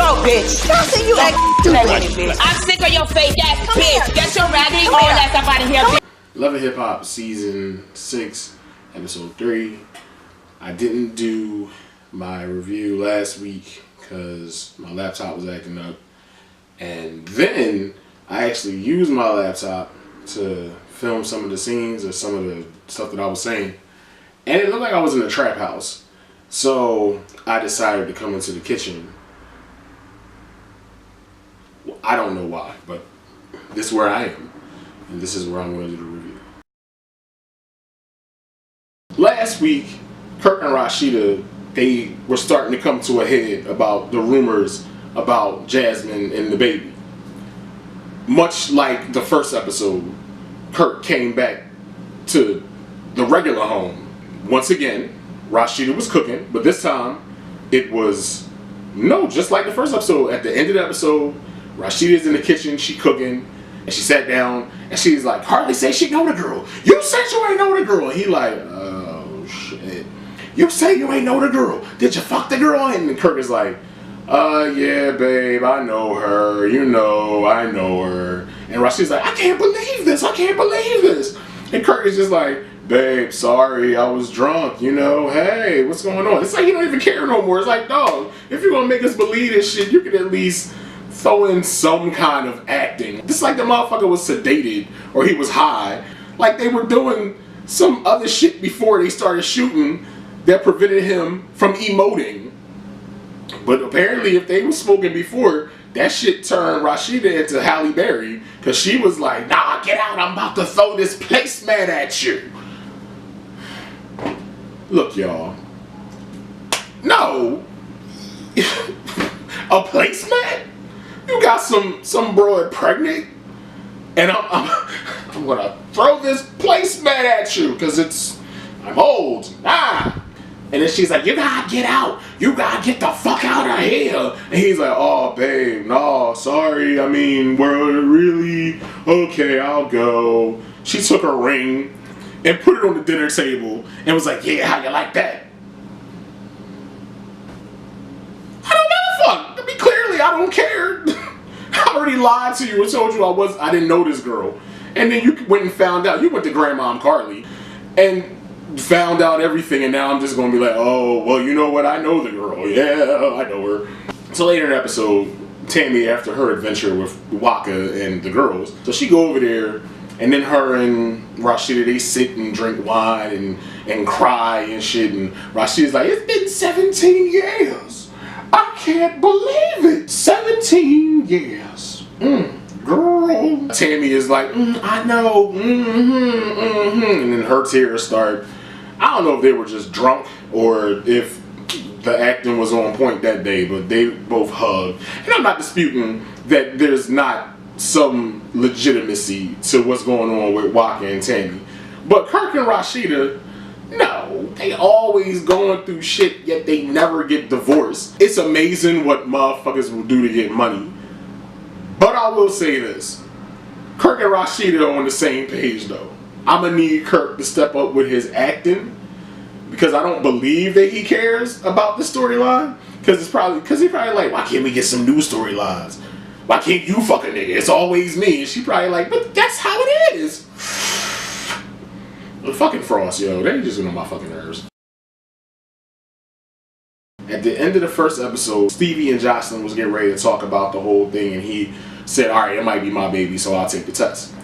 go, bitch. Chelsea, you act stupid. I'm sick of your fake ass, bitch. Get your raggedy all ass up out of here, bitch. Love and Hip Hop Season 6, Episode 3. I didn't do my review last week because my laptop was acting up. And then I actually used my laptop to film some of the scenes or some of the stuff that I was saying. And it looked like I was in a trap house. So I decided to come into the kitchen. Well, I don't know why, but this is where I am. And this is where I'm going to do the review. Last week, Kirk and Rashida, they were starting to come to a head about the rumors about Jasmine and the baby. Much like the first episode, Kirk came back to the regular home. Once again, Rashida was cooking, but this time it was, just like the first episode. At the end of the episode, Rashida's in the kitchen, she cooking, and she sat down, and she's like, Harley said she know the girl. You said you ain't know the girl. And he like, oh shit. You say you ain't know the girl. Did you fuck the girl? And Kirk is like, yeah, babe, I know her. You know, I know her. And Rashida's like, I can't believe this. I can't believe this. And Kirk is just like, babe, sorry, I was drunk. Hey, what's going on? It's like he don't even care no more. It's like, dog, if you're gonna make us believe this shit, you can at least throw in some kind of acting. Just like the motherfucker was sedated or he was high. Like they were doing some other shit before they started shooting that prevented him from emoting. But apparently if they were smoking before, that shit turned Rashida into Halle Berry. Because she was like, nah, get out, I'm about to throw this placemat at you. Look, y'all. No. A placemat? You got some broad pregnant, and I'm gonna throw this placemat at you because I'm old. And then she's like, you gotta get out. You gotta get the fuck out of here. And he's like, oh babe, no, sorry. I mean, we're really okay. I'll go. She took her ring and put it on the dinner table and was like, yeah, how you like that? I don't give a fuck. I mean, clearly I don't care. I already lied to you and told you I didn't know this girl. And then you went and found out. You went to Grandma Carly and found out everything, and now I'm just gonna be like, oh, well, you know what? I know the girl. Yeah, I know her. So later in the episode, Tammy, after her adventure with Waka and the girls, so she go over there, and then her and Rashida, they sit and drink wine and cry and shit, and Rashida's like, it's been 17 years. I can't believe it. 17 years. Girl. Tammy is like, I know. And then her tears start. I don't know if they were just drunk or if the acting was on point that day, but they both hugged. And I'm not disputing that there's not some legitimacy to what's going on with Waka and Tammy. But Kirk and Rashida, no, they always going through shit, yet they never get divorced. It's amazing what motherfuckers will do to get money. But I will say this. Kirk and Rashida are on the same page though. I'm gonna need Kirk to step up with his acting because I don't believe that he cares about the storyline. Because he's probably like, why can't we get some new storylines? Why can't you fuck a nigga? It's always me. And she probably like, but that's how it is. The fucking Frost, yo, they just get on my fucking nerves. At the end of the first episode, Stevie and Jocelyn was getting ready to talk about the whole thing, and he said, all right, it might be my baby, so I'll take the test.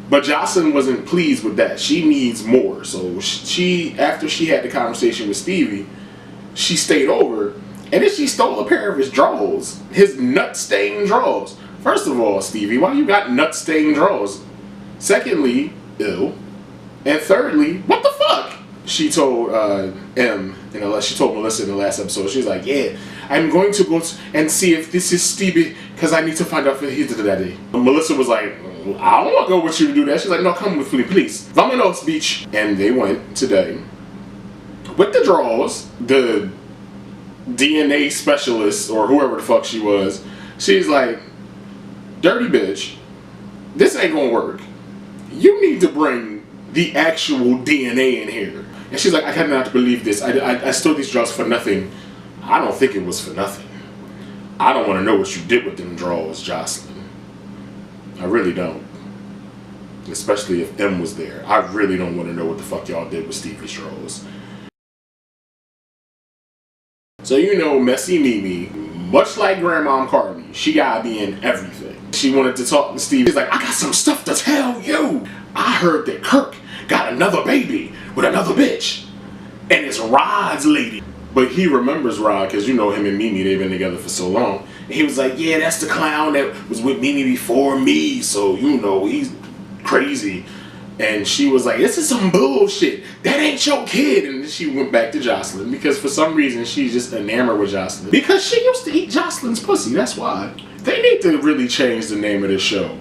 But Jocelyn wasn't pleased with that. She needs more. So she, after she had the conversation with Stevie, she stayed over, and then she stole a pair of his drawers, his nut-stained drawers. First of all, Stevie, why you got nut-stained drawers? Secondly, ew. And thirdly, what the fuck? She told she told Melissa in the last episode, she's like, yeah, I'm going to go and see if this is Stevie, because I need to find out if he's the daddy. Melissa was like, I don't want to go with you to do that. She's like, no, come with me, please. Vamanos Beach. And they went today. With the drawers, the DNA specialist, or whoever the fuck she was, she's like, dirty bitch, this ain't gonna work. You need to bring the actual DNA in here. And she's like, I cannot believe this. I stole these drugs for nothing. I don't think it was for nothing. I don't want to know what you did with them drawers, Jocelyn. I really don't. Especially if M was there. I really don't want to know what the fuck y'all did with Stevie's drawers. So you know, Messy Mimi, much like Grandma Carly, she gotta be in everything. She wanted to talk to Stevie. She's like, I got some stuff to tell you. I heard that Kirk got another baby with another bitch. And it's Rod's lady. But he remembers Rod, because you know him and Mimi, they've been together for so long. And he was like, yeah, that's the clown that was with Mimi before me. So, you know, he's crazy. And she was like, this is some bullshit. That ain't your kid. And then she went back to Jocelyn because for some reason she's just enamored with Jocelyn. Because she used to eat Jocelyn's pussy, that's why. They need to really change the name of this show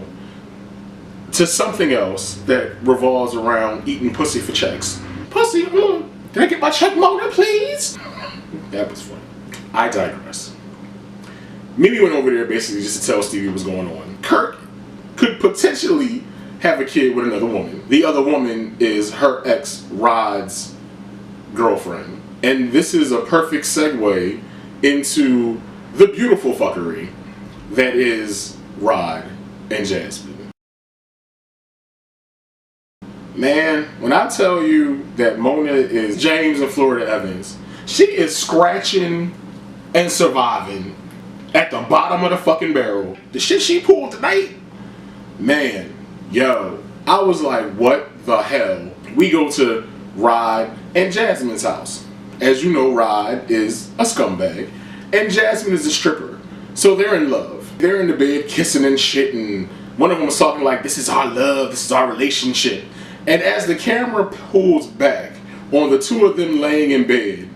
to something else that revolves around eating pussy for checks. Pussy, can I get my check motor, please? That was funny. I digress. Mimi went over there basically just to tell Stevie what's going on. Kirk could potentially have a kid with another woman. The other woman is her ex, Rod's girlfriend. And this is a perfect segue into the beautiful fuckery that is Rod and Jasmine. Man, when I tell you that Mona is James and Florida Evans, she is scratching and surviving at the bottom of the fucking barrel. The shit she pulled tonight, man, yo, I was like, what the hell? We go to Rod and Jasmine's house. As you know, Rod is a scumbag, and Jasmine is a stripper. So they're in love. They're in the bed kissing and shit, and one of them was talking like, this is our love, this is our relationship. And as the camera pulls back on the two of them laying in bed,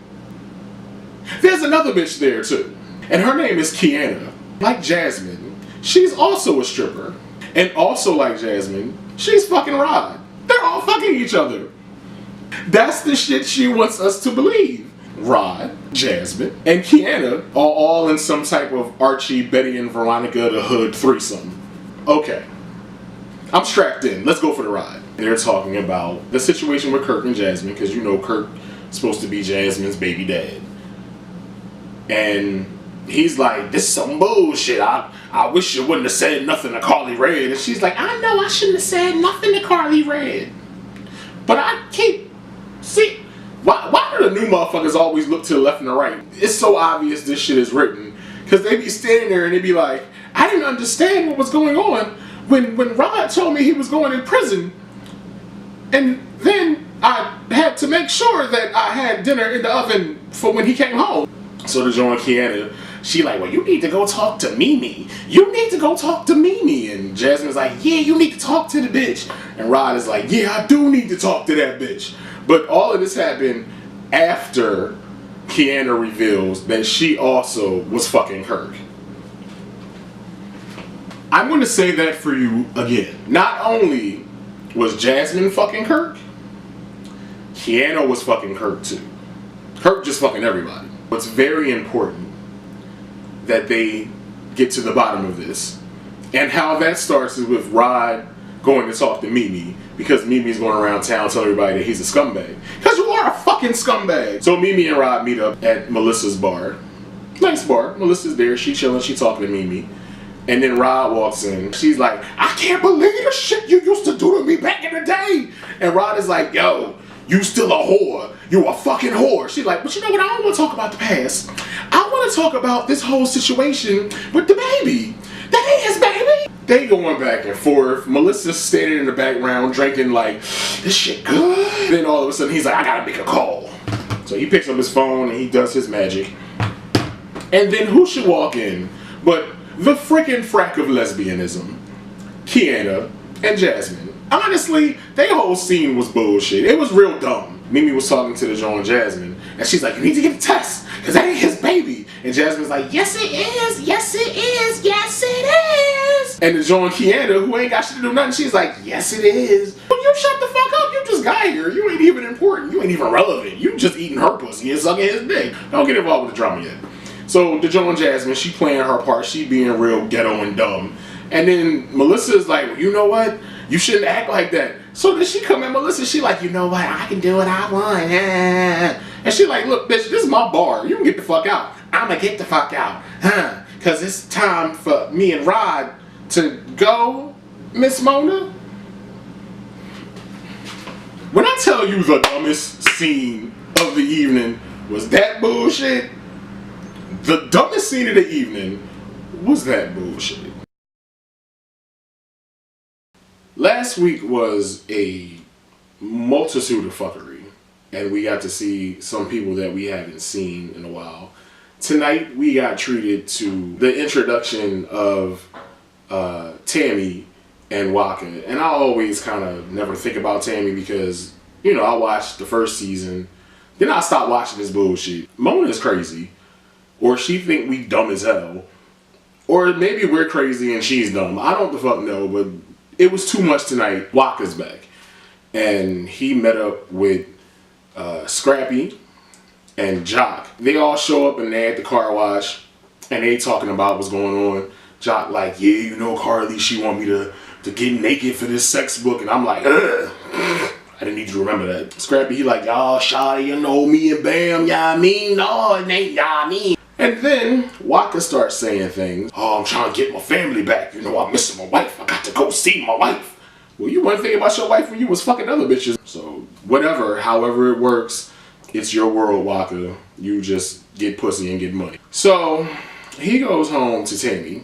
there's another bitch there too. And her name is Kiana. Like Jasmine, she's also a stripper. And also like Jasmine, she's fucking Rod. They're all fucking each other. That's the shit she wants us to believe. Rod, Jasmine, and Kiana are all in some type of Archie, Betty, and Veronica the Hood threesome. Okay. I'm strapped in. Let's go for the ride. They're talking about the situation with Kirk and Jasmine, because you know Kirk's supposed to be Jasmine's baby dad. And he's like, this is some bullshit. I wish you wouldn't have said nothing to Carly Red. And she's like, I know I shouldn't have said nothing to Carly Red. But I keep... See, why do the new motherfuckers always look to the left and the right? It's so obvious this shit is written. Because they be standing there and they be like, I didn't understand what was going on when Rod told me he was going in prison. And then I had to make sure that I had dinner in the oven for when he came home. So the joint Kiana, she like, well, you need to go talk to Mimi. You need to go talk to Mimi. And Jasmine's like, yeah, you need to talk to the bitch. And Rod is like, yeah, I do need to talk to that bitch. But all of this happened after Kiana reveals that she also was fucking Kirk. I'm going to say that for you again. Not only was Jasmine fucking Kirk, Kiana was fucking Kirk too. Kirk just fucking everybody. It's very important that they get to the bottom of this. And how that starts is with Rod going to talk to Mimi, because Mimi's going around town telling everybody that he's a scumbag. Because you are a fucking scumbag. So Mimi and Rod meet up at Melissa's bar. Nice bar. Melissa's there. She chilling. She talking to Mimi. And then Rod walks in. She's like, I can't believe the shit you used to do to me back in the day. And Rod is like, yo, you still a whore. You a fucking whore. She's like, but you know what? I don't want to talk about the past. I want to talk about this whole situation with the baby. That ain't his baby. They going back and forth. Melissa's standing in the background drinking like, this shit good. Then all of a sudden he's like, I gotta make a call. So he picks up his phone and he does his magic. And then who should walk in but the freaking frack of lesbianism? Kiana and Jasmine. Honestly, their whole scene was bullshit. It was real dumb. Mimi was talking to the Joan Jasmine, and she's like, you need to get a test, because that ain't his baby. And Jasmine's like, yes it is, yes it is, yes it is. And the Joan Kiana, who ain't got shit to do nothing, she's like, yes it is. But you shut the fuck up, you just got here. You ain't even important, you ain't even relevant. You just eating her pussy and sucking his dick. Don't get involved with the drama yet. So the Joan Jasmine, she playing her part, she being real ghetto and dumb. And then Melissa's like, well, you know what? You shouldn't act like that. So then she come at Melissa, she like, you know what? I can do what I want. And she like, look, bitch, this is my bar. You can get the fuck out. I'ma get the fuck out. because it's time for me and Rod to go, Miss Mona. When I tell you the dumbest scene of the evening was that bullshit, the dumbest scene of the evening was that bullshit. Last week was a multitude of fuckery, and we got to see some people that we haven't seen in a while. Tonight we got treated to the introduction of Tammy and Waka, and I always kind of never think about Tammy because, you know, I watched the first season, then I stopped watching this bullshit. Mona is crazy, or she think we dumb as hell, or maybe we're crazy and she's dumb. I don't the fuck know, but it was too much tonight. Waka's back, and he met up with Scrappy and Jock. They all show up and they at the car wash, and they talking about what's going on. Jock like, yeah, you know, Carly, she want me to get naked for this sex book, and I'm like, ugh. I didn't need you to remember that. Scrappy, he like, y'all, shawty, you know me and Bam, y'all mean? No, it ain't y'all mean. And then Waka starts saying things. Oh, I'm trying to get my family back. You know, I'm missing my wife. I got to go see my wife. Well, you weren't thinking about your wife when you was fucking other bitches. So, whatever, however it works, it's your world, Waka. You just get pussy and get money. So, he goes home to Tammy.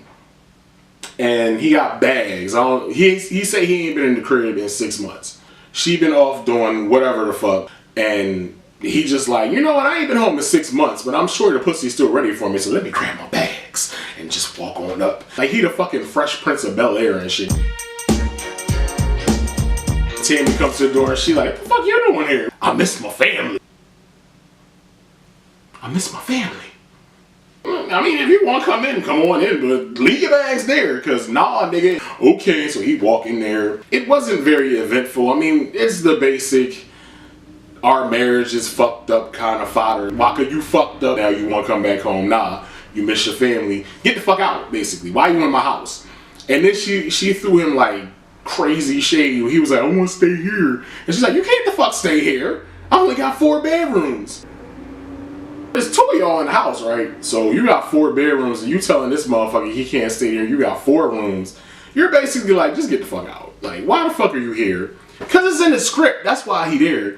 And he got bags. He said he ain't been in the crib in 6 months. She been off doing whatever the fuck. And he just like, you know what, I ain't been home in 6 months, but I'm sure the pussy's still ready for me, so let me grab my bags and just walk on up. Like he the fucking Fresh Prince of Bel-Air and shit. Tammy comes to the door and she like, what the fuck you doing here? I miss my family. I miss my family. I mean, if you want to come on in, but leave your bags there, because nah, nigga. Okay, so he walk in there. It wasn't very eventful. I mean, it's the basic, our marriage is fucked up kind of fodder. Waka, you fucked up, now you want to come back home. Nah, you miss your family. Get the fuck out, basically. Why you in my house? And then she threw him like crazy shade. He was like, I want to stay here. And she's like, you can't the fuck stay here. I only got 4 bedrooms. There's 2 of y'all in the house, right? So you got 4 bedrooms and you telling this motherfucker he can't stay there. You got 4 rooms. You're basically like, just get the fuck out. Like, why the fuck are you here? Because it's in the script. That's why he there.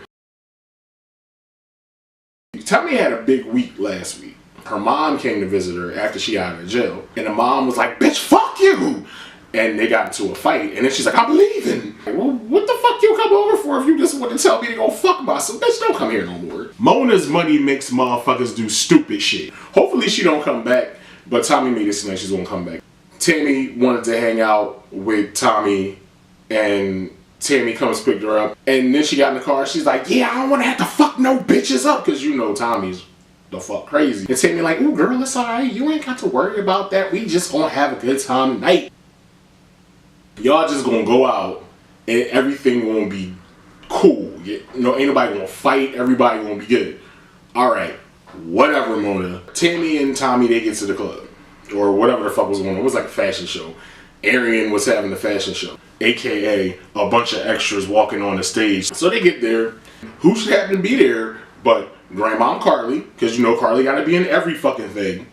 Tammy had a big week last week. Her mom came to visit her after she got out of jail. And the mom was like, bitch, fuck you. And they got into a fight. And then she's like, I'm leaving. Like, well, what the fuck you come over for if you just want to tell me to go fuck myself? Bitch, don't come here no more. Mona's money makes motherfuckers do stupid shit. Hopefully she don't come back. But Tommy made it seem like she's gonna come back. Tammy wanted to hang out with Tommy. And Tammy comes picked her up. And then she got in the car. She's like, yeah, I don't want to have to fuck no bitches up. Because you know Tommy's the fuck crazy. And Tammy like, ooh, girl, it's alright. You ain't got to worry about that. We just gonna have a good time tonight. Y'all just gonna go out and everything gonna be cool. You know, ain't nobody gonna fight. Everybody gonna be good. Alright, whatever, Mona. Tammy and Tommy, they get to the club. Or whatever the fuck was going on. It was like a fashion show. Arian was having the fashion show. AKA a bunch of extras walking on the stage. So they get there. Who should happen to be there but Grandma Carly, because you know Carly gotta be in every fucking thing.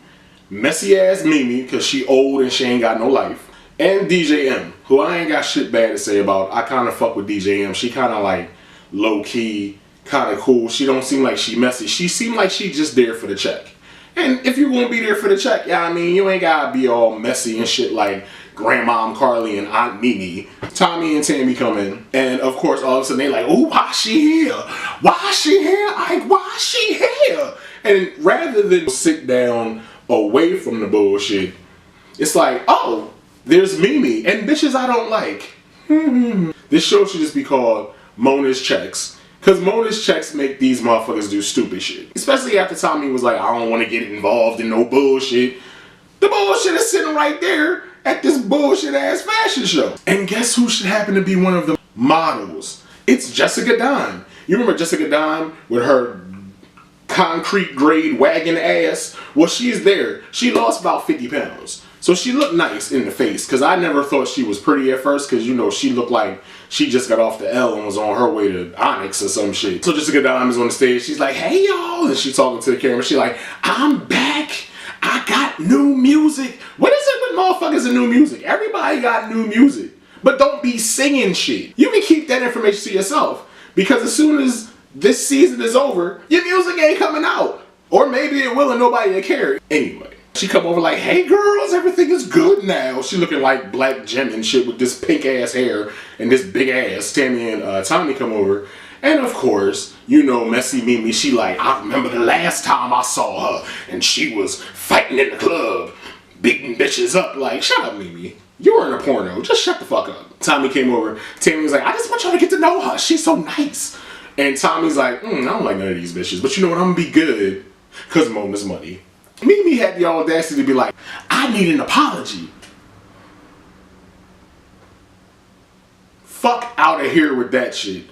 Messy ass Mimi, because she old and she ain't got no life. And DJ M, who I ain't got shit bad to say about. I kind of fuck with DJ M. She kind of like low-key, kind of cool. She don't seem like she messy. She seem like she just there for the check. And if you gonna be there for the check, yeah, I mean, you ain't gotta be all messy and shit like Grandma Carly and Aunt Mimi. Tommy and Tammy come in, and of course, all of a sudden they like, oh, why she here? Why she here? Like, why she here? And rather than sit down away from the bullshit, it's like, oh, there's Mimi and bitches I don't like. This show should just be called Mona's Checks. Because Mona's checks make these motherfuckers do stupid shit. Especially after Tommy was like, I don't want to get involved in no bullshit. The bullshit is sitting right there at this bullshit ass fashion show. And guess who should happen to be one of the models? It's Jessica Dime. You remember Jessica Dime with her concrete grade wagon ass? Well, she's there. She lost about 50 pounds. So she looked nice in the face, because I never thought she was pretty at first, because you know she looked like she just got off the L and was on her way to Onyx or some shit. So Jessica Dime is on the stage, she's like, hey y'all, and she's talking to the camera, she's like, I'm back, I I got new music. What is it with motherfuckers and new music? Everybody got new music. But don't be singing shit. You can keep that information to yourself. Because as soon as this season is over, your music ain't coming out. Or maybe it will and nobody will care. Anyway. She come over like, hey girls, everything is good now. She looking like Black Jem and shit with this pink ass hair and this big ass. Tammy and Tommy come over. And of course, you know, Messy Mimi, she like, I remember the last time I saw her and she was fighting in the club, beating bitches up. Like, shut up, Mimi. You were in a porno. Just shut the fuck up. Tommy came over. Tammy was like, I just want y'all to get to know her. She's so nice. And Tommy's like, I don't like none of these bitches. But you know what? I'm gonna be good because Mona's money. Mimi had the audacity to be like, I need an apology. Fuck out of here with that shit.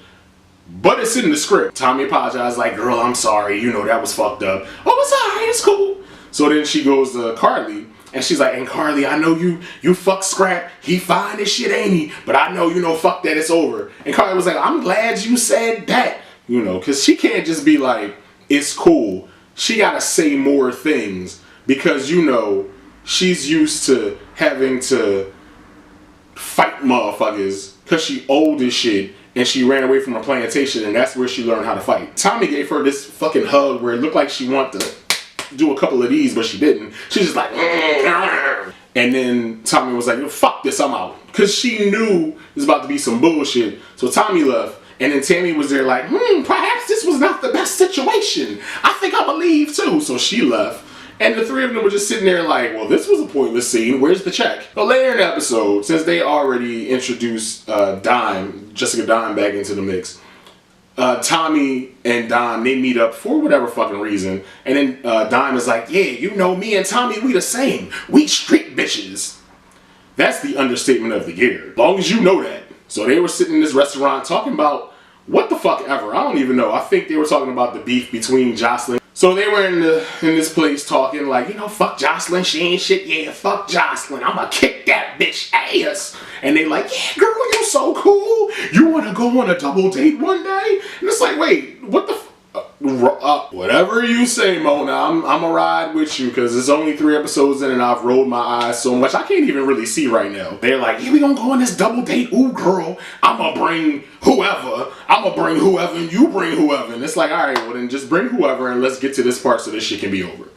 But it's in the script. Tommy apologized like, girl, I'm sorry. You know, that was fucked up. Oh, it's alright. It's cool. So then she goes to Carly. And she's like, and Carly, I know you fuck Scrap. He fine as shit, ain't he? But I know, you know, fuck that, it's over. And Carly was like, I'm glad you said that. You know, because she can't just be like, it's cool. She gotta say more things. Because, you know, she's used to having to fight motherfuckers. Because she old as shit. And she ran away from her plantation. And that's where she learned how to fight. Tommy gave her this fucking hug where it looked like she wanted to do a couple of these, but she didn't. She's just like, and then Tommy was like, fuck this, I'm out. Because she knew it was about to be some bullshit. So Tommy left, and then Tammy was there like, perhaps this was not the best situation. I think I believe too. So she left, and the three of them were just sitting there like, well, this was a pointless scene. Where's the check? But later in the episode, since they already introduced Jessica Dime back into the mix, Tommy and Dime, they meet up for whatever fucking reason. And then Dime is like, yeah, you know, me and Tommy, we the same. We street bitches. That's the understatement of the year. As long as you know that. So they were sitting in this restaurant talking about what the fuck ever. I don't even know. I think they were talking about the beef between Jocelyn. So they were in this place talking like, you know, fuck Jocelyn, she ain't shit. Yeah, fuck Jocelyn. I'ma kick that bitch ass. And they like, yeah, girl, you're so cool. You wanna go on a double date one day? And it's like, wait, what the whatever you say, Mona, I'ma ride with you because it's only 3 episodes in and I've rolled my eyes so much I can't even really see right now. They're like, yeah, we gonna go on this double date. Ooh, girl, I'ma bring whoever. I'ma bring whoever and you bring whoever. And it's like, all right, well then just bring whoever and let's get to this part so this shit can be over.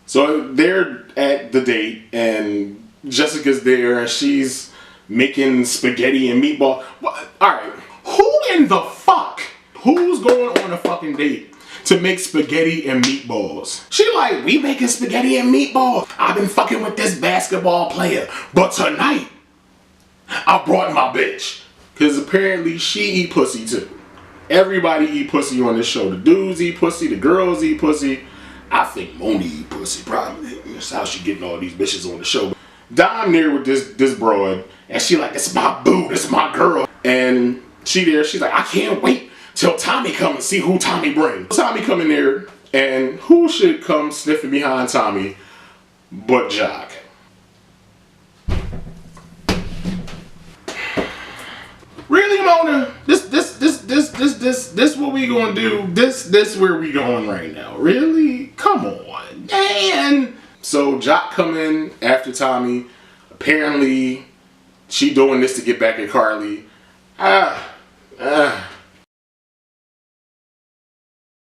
So they're at the date and Jessica's there and she's making spaghetti and meatball. Alright, who in the fuck? Who's going on a fucking date to make spaghetti and meatballs? She like, we making spaghetti and meatballs. I've been fucking with this basketball player. But tonight, I brought my bitch. Because apparently she eat pussy too. Everybody eat pussy on this show. The dudes eat pussy, the girls eat pussy. I think Mona eat pussy probably. That's how she getting all these bitches on the show. Dime there with this broad, and she like, it's my boo, this my girl. And she's like, I can't wait till Tommy come and see who Tommy brings. Tommy come in there, and who should come sniffing behind Tommy but Jock? Really, Mona? This what we gonna do? This where we going right now? Really? Come on, man. So Jock come in after Tommy. Apparently, she doing this to get back at Carly.